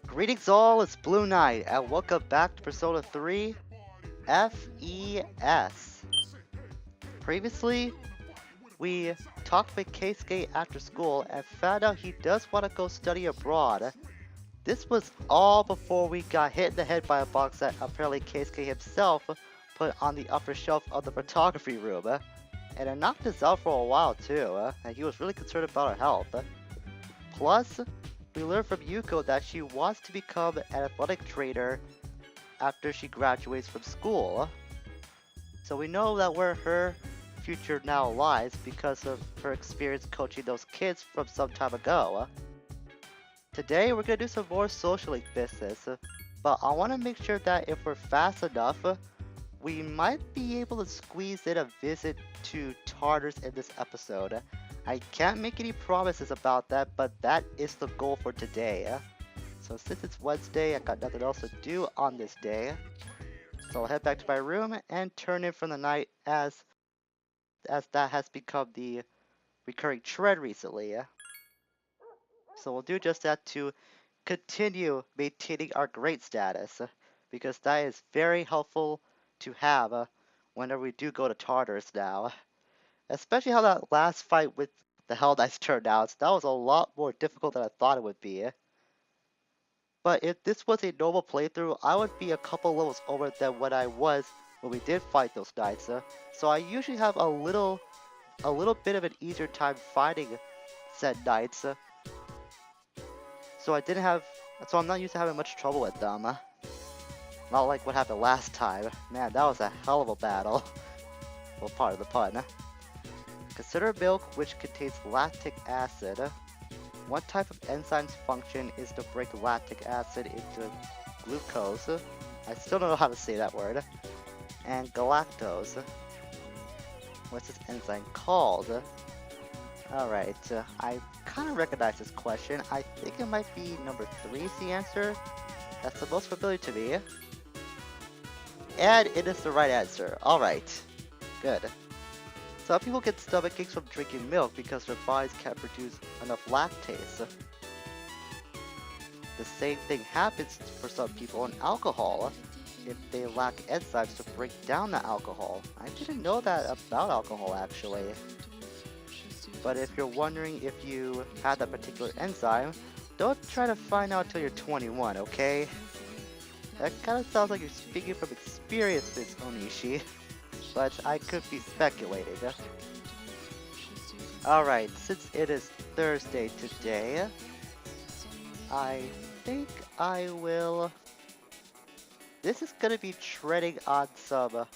Greetings all, it's Blue Knight, and welcome back to Persona 3 FES. Previously, we talked with Keisuke after school and found out he does want to go study abroad. This was all before we got hit in the head by a box that apparently Keisuke himself put on the upper shelf of the photography room. And it knocked us out for a while too, and he was really concerned about our health. Plus, we learned from Yuko that she wants to become an athletic trainer after she graduates from school. So we know that where her future now lies because of her experience coaching those kids from some time ago. Today we're going to do some more social link business, but I want to make sure that if we're fast enough, we might be able to squeeze in a visit to Tartarus in this episode. I can't make any promises about that, but that is the goal for today. So since it's Wednesday, I got nothing else to do on this day. So I'll head back to my room and turn in from the night as that has become the recurring trend recently. So we'll do just that to continue maintaining our great status, because that is very helpful to have whenever we do go to Tartarus now. Especially how that last fight with the Hell Knights turned out. That was a lot more difficult than I thought it would be. But if this was a normal playthrough, I would be a couple levels over than what I was when we did fight those knights. So I usually have a little bit of an easier time fighting said knights. So I'm not used to having much trouble with them. Not like what happened last time. Man, that was a hell of a battle. Well, part of the pun. Consider milk, which contains lactic acid. One type of enzyme's function is to break lactic acid into glucose. I still don't know how to say that word. And galactose. What's this enzyme called? Alright, I kind of recognize this question. I think it might be number 3 is the answer. That's the most familiar to me. And it is the right answer. Alright, good. Some people get stomach aches from drinking milk because their bodies can't produce enough lactase. The same thing happens for some people in alcohol if they lack enzymes to break down the alcohol. I didn't know that about alcohol actually. But if you're wondering if you have that particular enzyme, don't try to find out till you're 21, okay? That kind of sounds like you're speaking from experience, Ms. Onishi. But I could be speculating. Alright, since it is Thursday today, I think I will... This is gonna be treading on some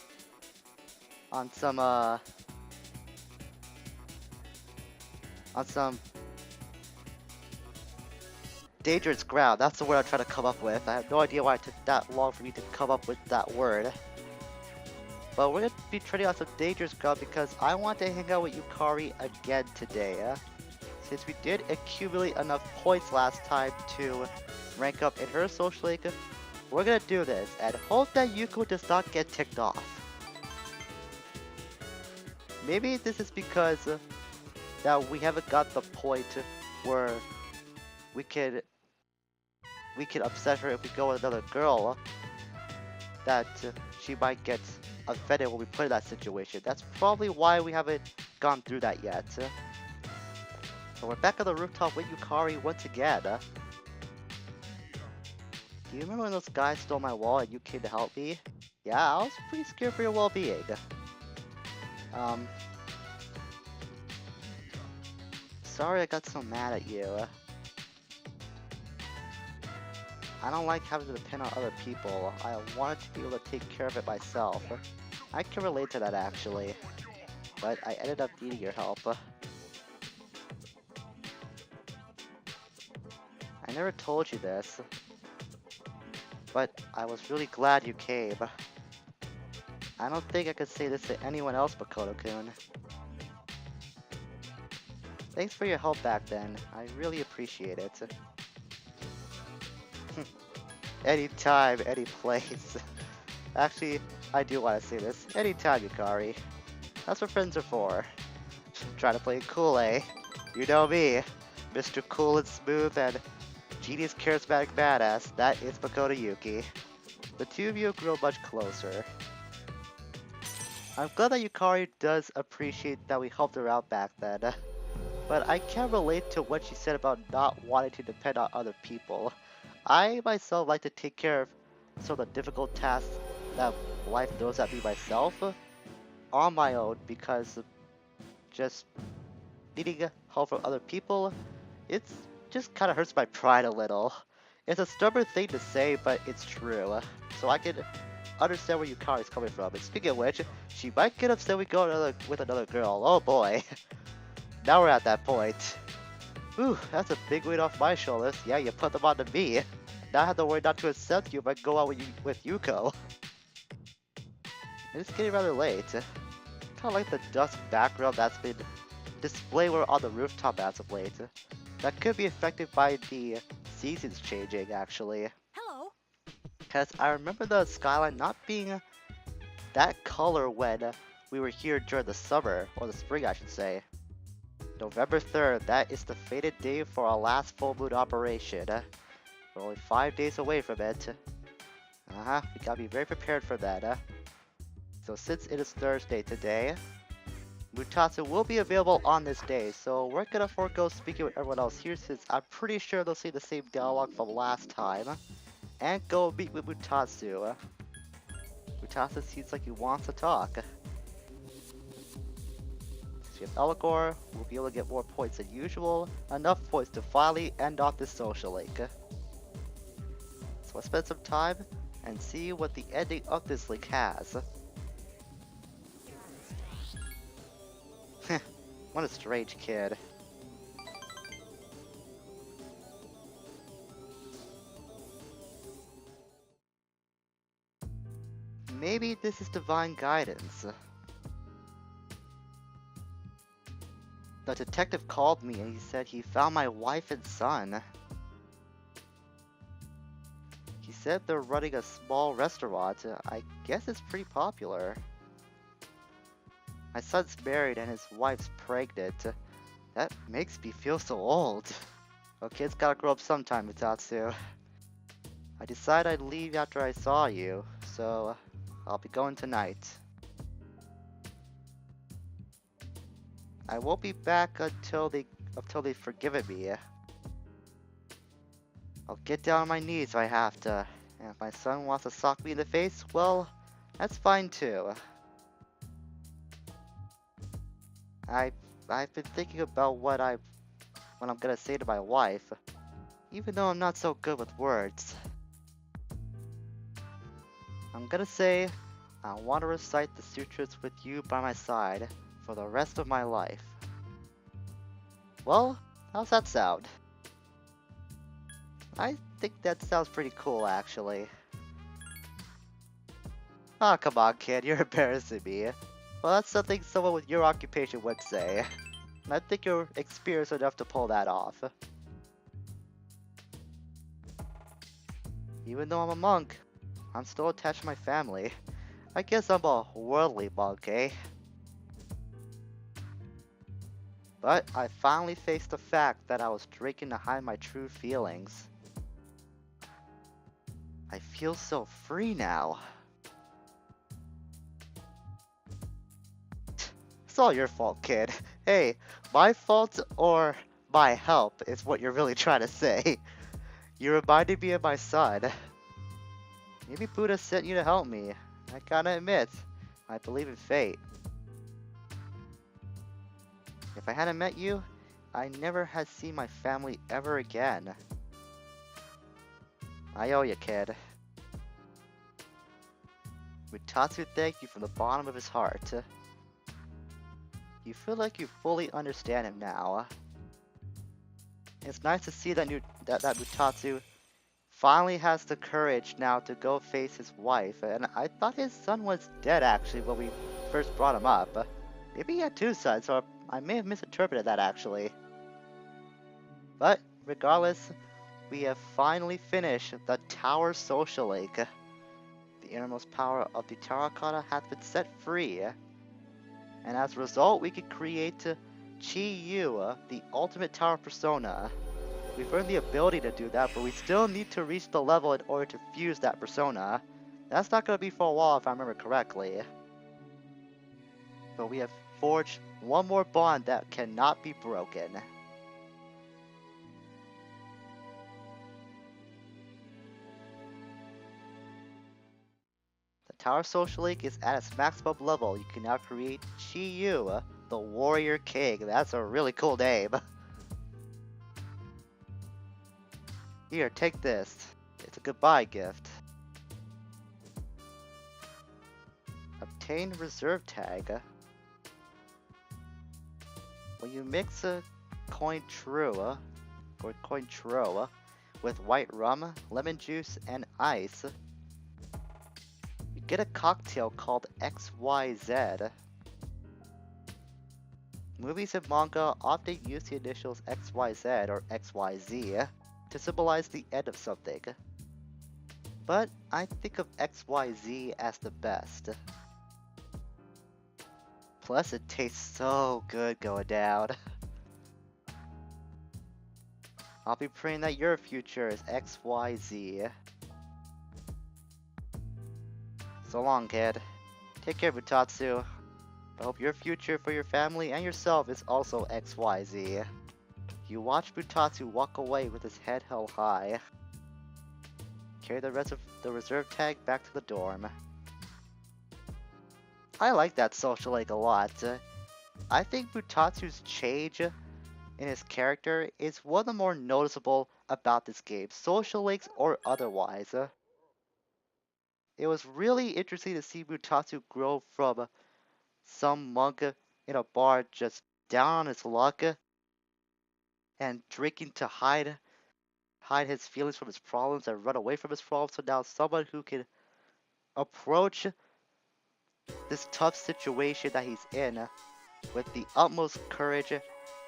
dangerous ground. That's the word I'm trying to come up with. I have no idea why it took that long for me to come up with that word. But we're going to be treading on some dangerous ground because I want to hang out with Yukari again today. Since we did accumulate enough points last time to rank up in her social link, we're going to do this and hope that Yuko does not get ticked off. Maybe this is because that we haven't got the point where we can upset her if we go with another girl, that she might get offended when we put in that situation. That's probably why we haven't gone through that yet. So we're back on the rooftop with Yukari once again. Do you remember when those guys stole my wallet and you came to help me? Yeah, I was pretty scared for your well-being. Sorry I got so mad at you. I don't like having to depend on other people. I wanted to be able to take care of it myself. I can relate to that actually, but I ended up needing your help. I never told you this, but I was really glad you came. I don't think I could say this to anyone else but Koto-kun. Thanks for your help back then. I really appreciate it. Anytime, any place. Actually, I do want to say this. Anytime, Yukari. That's what friends are for. Try to play it cool, eh? You know me. Mr. Cool and Smooth and genius charismatic badass, that is Makoto Yuki. The two of you grow much closer. I'm glad that Yukari does appreciate that we helped her out back then, but I can't relate to what she said about not wanting to depend on other people. I myself like to take care of some of the difficult tasks that life throws at me myself on my own, because just needing help from other people, it's just kind of hurts my pride a little. It's a stubborn thing to say, but it's true. So I can understand where Yukari's coming from. And speaking of which, she might get upset we go with another girl. Oh boy. Now we're at that point. Whew, that's a big weight off my shoulders. Yeah, you put them onto me. Now I have to worry not to accept you if I go out with Yuko. It's getting rather late. Kinda like the dusk background that's been displayed on the rooftop as of late. That could be affected by the seasons changing, actually. Hello. Because I remember the skyline not being that color when we were here during the summer, or the spring I should say. November 3rd, that is the fated day for our last full moon operation. We're only 5 days away from it. We gotta be very prepared for that. So since it is Thursday today, Mutatsu will be available on this day, so we're gonna forego speaking with everyone else here since I'm pretty sure they'll see the same dialogue from last time, and go meet with Mutatsu. Mutatsu seems like he wants to talk. If Eligor will be able to get more points than usual, enough points to finally end off this social link. So let's spend some time and see what the ending of this link has. What a strange kid. Maybe this is divine guidance. The detective called me and he said he found my wife and son. He said they're running a small restaurant. I guess it's pretty popular. My son's married and his wife's pregnant. That makes me feel so old. Well, kids gotta grow up sometime, Mutatsu. I decided I'd leave after I saw you, so I'll be going tonight. I won't be back until they've forgiven me. I'll get down on my knees if I have to, and if my son wants to sock me in the face, well, that's fine too. I've been thinking about what I'm gonna say to my wife, even though I'm not so good with words. I'm gonna say I want to recite the sutras with you by my side for the rest of my life. Well, how's that sound? I think that sounds pretty cool, actually. Ah, come on, kid, you're embarrassing me. Well, that's something someone with your occupation would say. And I think you're experienced enough to pull that off. Even though I'm a monk, I'm still attached to my family. I guess I'm a worldly monk, eh? But I finally faced the fact that I was drinking to hide my true feelings. I feel so free now. It's all your fault, kid. Hey, my fault or my help is what you're really trying to say. You reminded me of my son. Maybe Buddha sent you to help me. I gotta admit, I believe in fate. If I hadn't met you, I never had seen my family ever again. I owe you, kid. Mutatsu thanked you from the bottom of his heart. You feel like you fully understand him now. It's nice to see that Mutatsu finally has the courage now to go face his wife, and I thought his son was dead actually when we first brought him up. Maybe he had two sons, or I may have misinterpreted that actually. But regardless, we have finally finished the Tower Social Link. The innermost power of the Terracotta has been set free, and as a result we can create Chi-Yu, the ultimate tower persona. We've earned the ability to do that, but we still need to reach the level in order to fuse that persona. That's not going to be for a while if I remember correctly. But we have forged one more bond that cannot be broken. The Tower Social Link is at its maximum level. You can now create Chi-Yu, the Warrior King. That's a really cool name. Here, take this. It's a goodbye gift. Obtain reserve tag. When you mix a coin true, or coin tro, with white rum, lemon juice, and ice, you get a cocktail called XYZ. Movies and manga often use the initials XYZ or XYZ to symbolize the end of something. But I think of XYZ as the best. Plus it tastes so good going down. I'll be praying that your future is XYZ. So long, kid. Take care, Butatsu. I hope your future for your family and yourself is also XYZ. You watch Butatsu walk away with his head held high. Carry the rest of the reserve tag back to the dorm. I like that social link a lot. I think Butatsu's change in his character is one of the more noticeable about this game, social links or otherwise. It was really interesting to see Butatsu grow from some monk in a bar just down on his luck and drinking to hide his feelings from his problems and run away from his problems, to now someone who can approach this tough situation that he's in with the utmost courage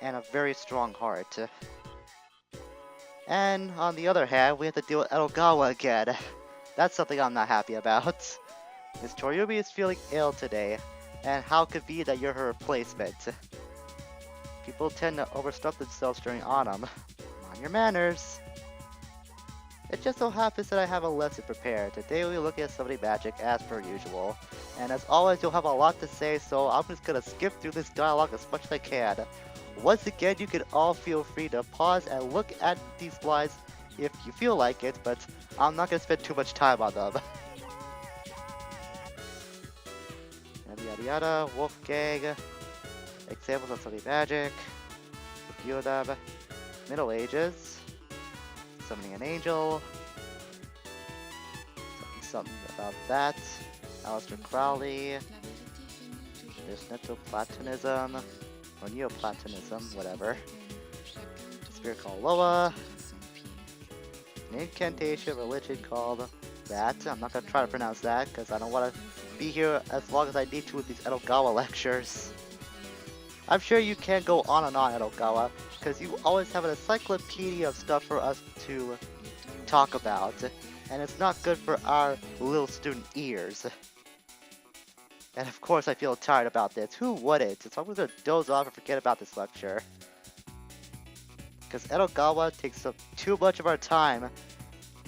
and a very strong heart. And on the other hand, we have to deal with Edogawa again. That's something I'm not happy about. Miss Toriumi is feeling ill today, and how convenient that you're her replacement. People tend to overstuff themselves during autumn. Mind your manners. It just so happens that I have a lesson prepared. Today we'll be looking at somebody magic as per usual. And as always, you'll have a lot to say, so I'm just gonna skip through this dialogue as much as I can. Once again, you can all feel free to pause and look at these lines if you feel like it, but I'm not gonna spend too much time on them. Yada yada yada, Wolfgang, examples of somebody magic, a few of them, Middle Ages, summoning an angel, something about that, Aleister Crowley, there's Neoplatonism, or Neoplatonism, whatever, Spirit called Loa, an incantation religion called that. I'm not gonna try to pronounce that because I don't want to be here as long as I need to with these Edogawa lectures. I'm sure you can't go on and on, Edogawa, because you always have an encyclopedia of stuff for us to talk about, and it's not good for our little student ears. And of course I feel tired about this. Who wouldn't? So I'm gonna doze off and forget about this lecture. Because Edogawa takes up too much of our time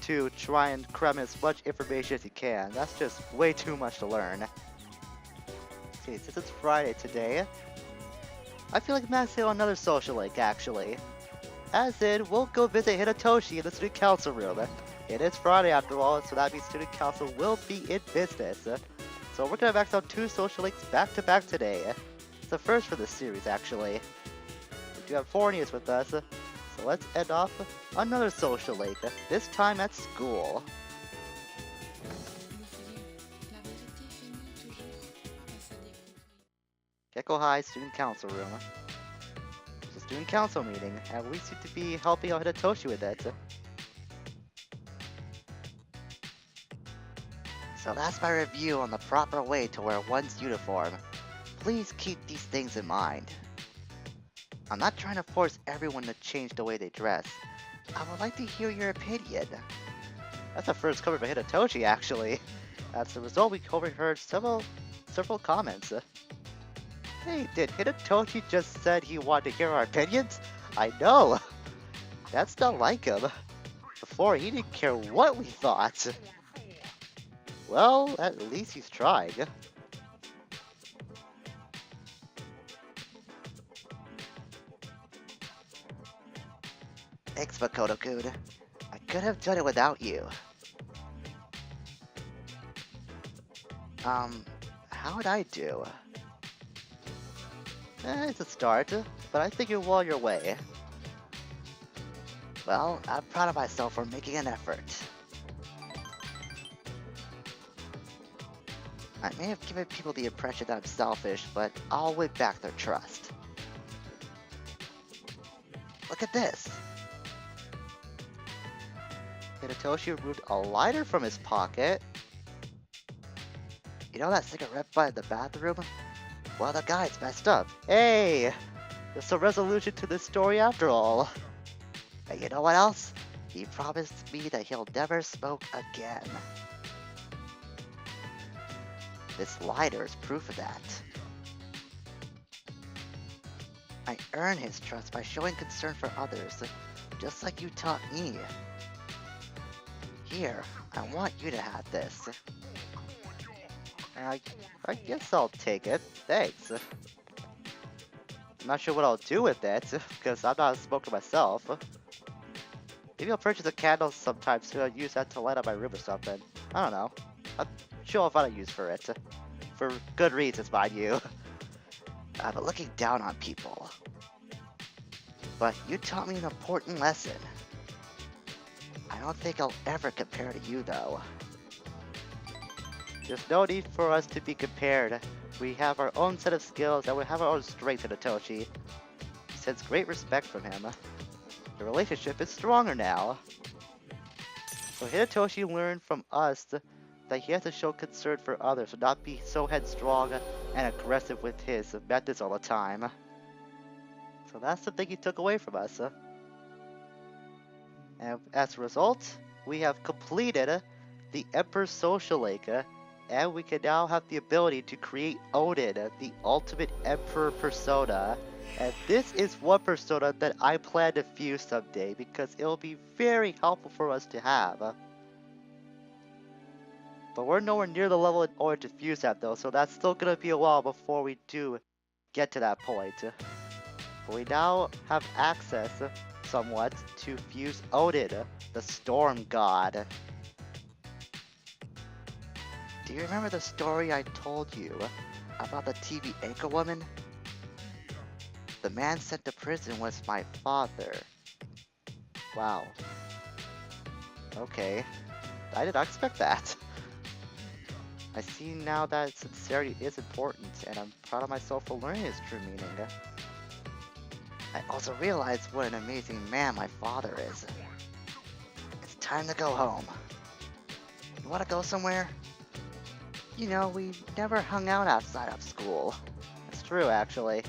to try and cram as much information as he can. That's just way too much to learn. Okay, since it's Friday today, I feel like maxing out another social link, actually. As in, we'll go visit Hitatoshi in the student council room. It is Friday after all, so that means student council will be in business. So we're gonna max out 2 social links back to back today. It's the first for this series, actually. We do have Fornius with us, so let's end off another social link, this time at school. Gecko High Student Council Room. It's a student council meeting, and we seem to be helping out Hitatoshi with it. So that's my review on the proper way to wear one's uniform. Please keep these things in mind. I'm not trying to force everyone to change the way they dress. I would like to hear your opinion. That's the first cover by Hitatoshi, actually. As a result, we overheard several comments. Hey, did Hitatoshi just said he wanted to hear our opinions? I know! That's not like him. Before, he didn't care what we thought. Well, at least he's trying. Thanks, Makoto-kun. I could have done it without you. How'd I do? It's a start, but I think you're well on your way. Well, I'm proud of myself for making an effort. I may have given people the impression that I'm selfish, but I'll win back their trust. Look at this! Hitoshi removed a lighter from his pocket. You know that cigarette butt in the bathroom? Well, the guy's messed up. Hey! There's a resolution to this story after all. And you know what else? He promised me that he'll never smoke again. This lighter is proof of that. I earn his trust by showing concern for others, just like you taught me. Here, I want you to have this. I guess I'll take it. Thanks. I'm not sure what I'll do with it, because I'm not a smoker myself. Maybe I'll purchase a candle sometime so I'll use that to light up my room or something. I don't know. I'm sure I'll find a use for it. For good reasons, mind you. I've been looking down on people. But you taught me an important lesson. I don't think I'll ever compare to you, though. There's no need for us to be compared. We have our own set of skills and we have our own strengths in Hitoshi. He sense great respect from him. The relationship is stronger now. So Hitoshi learned from us that he has to show concern for others and not be so headstrong and aggressive with his methods all the time. So that's the thing he took away from us. And as a result, we have completed the Emperor's Social Lake, and we can now have the ability to create Odin, the ultimate Emperor persona. And this is one persona that I plan to fuse someday because it will be very helpful for us to have. But we're nowhere near the level in order to fuse that though, so that's still gonna be a while before we do get to that point. But we now have access, somewhat, to fuse Odin, the Storm God. Do you remember the story I told you about the TV anchor woman? The man sent to prison was my father. Wow. Okay. I did not expect that. I see now that sincerity is important, and I'm proud of myself for learning its true meaning. I also realize what an amazing man my father is. It's time to go home. You wanna go somewhere? You know, we never hung out outside of school. It's true, actually.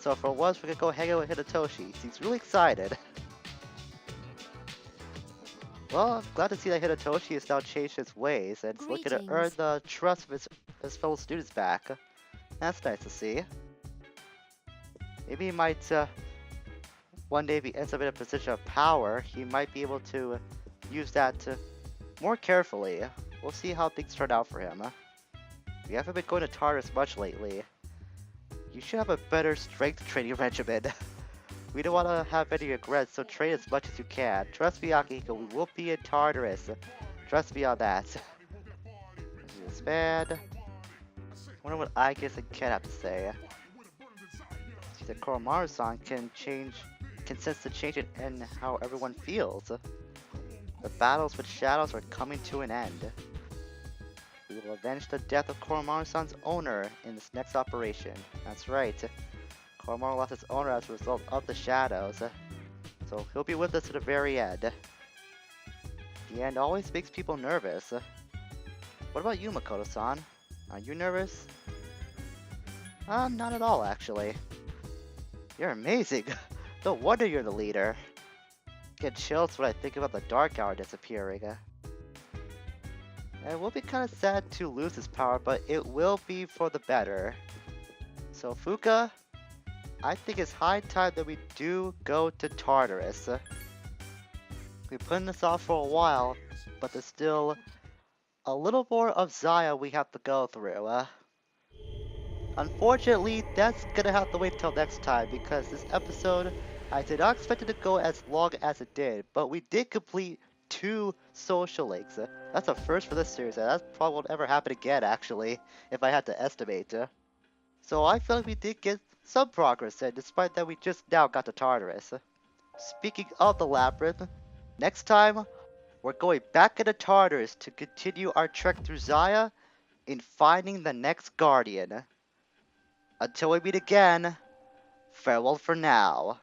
So for once, we could go hang out with Hitoshi. He's really excited. Well, I'm glad to see that Hitoshi has now changed his ways and is looking to earn the trust of his fellow students back. That's nice to see. Maybe he might, one day if he ends up in a position of power, he might be able to use that more carefully. We'll see how things turn out for him. We haven't been going to Tartarus much lately. You should have a better strength training regimen. We don't want to have any regrets, so train as much as you can. Trust me, Akihiko, we will be in Tartarus. Trust me on that. This bad. Wonder what Aigus and Ken have to say. See that Koromaru-san can sense the change in how everyone feels. The battles with shadows are coming to an end. We will avenge the death of Koromaru-san's owner in this next operation. That's right. Koromaru lost his owner as a result of the shadows, so he'll be with us to the very end. The end always makes people nervous. What about you, Makoto-san? Are you nervous? Not at all, actually. You're amazing. No wonder you're the leader. I get chills when I think about the Dark Hour disappearing. It will be kind of sad to lose his power, but it will be for the better. So Fuka, I think it's high time that we do go to Tartarus. We've been putting this off for a while, but there's still a little more of Zaya we have to go through. Unfortunately, that's gonna have to wait till next time because this episode, I did not expect it to go as long as it did, but we did complete 2 social links. That's a first for this series, and that probably won't ever happen again, actually, if I had to estimate. So I feel like we did get some progress in, despite that we just now got to Tartarus. Speaking of the Labyrinth, next time, we're going back into Tartarus to continue our trek through Zaya in finding the next Guardian. Until we meet again, farewell for now.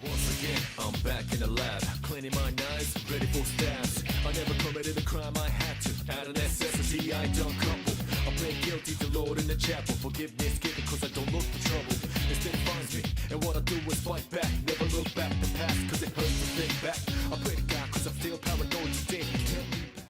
Once again, I'm back in the lab, cleaning my knives, ready for stabs. I never committed a crime I had to. Out of necessity, I don't crumble. I plead guilty to Lord in the chapel. Forgiveness given cause I don't look for trouble. Instead finds me, and what I do is fight back. Never look back the past cause it hurts to think back. I pray to God cause I'm still paranoid today.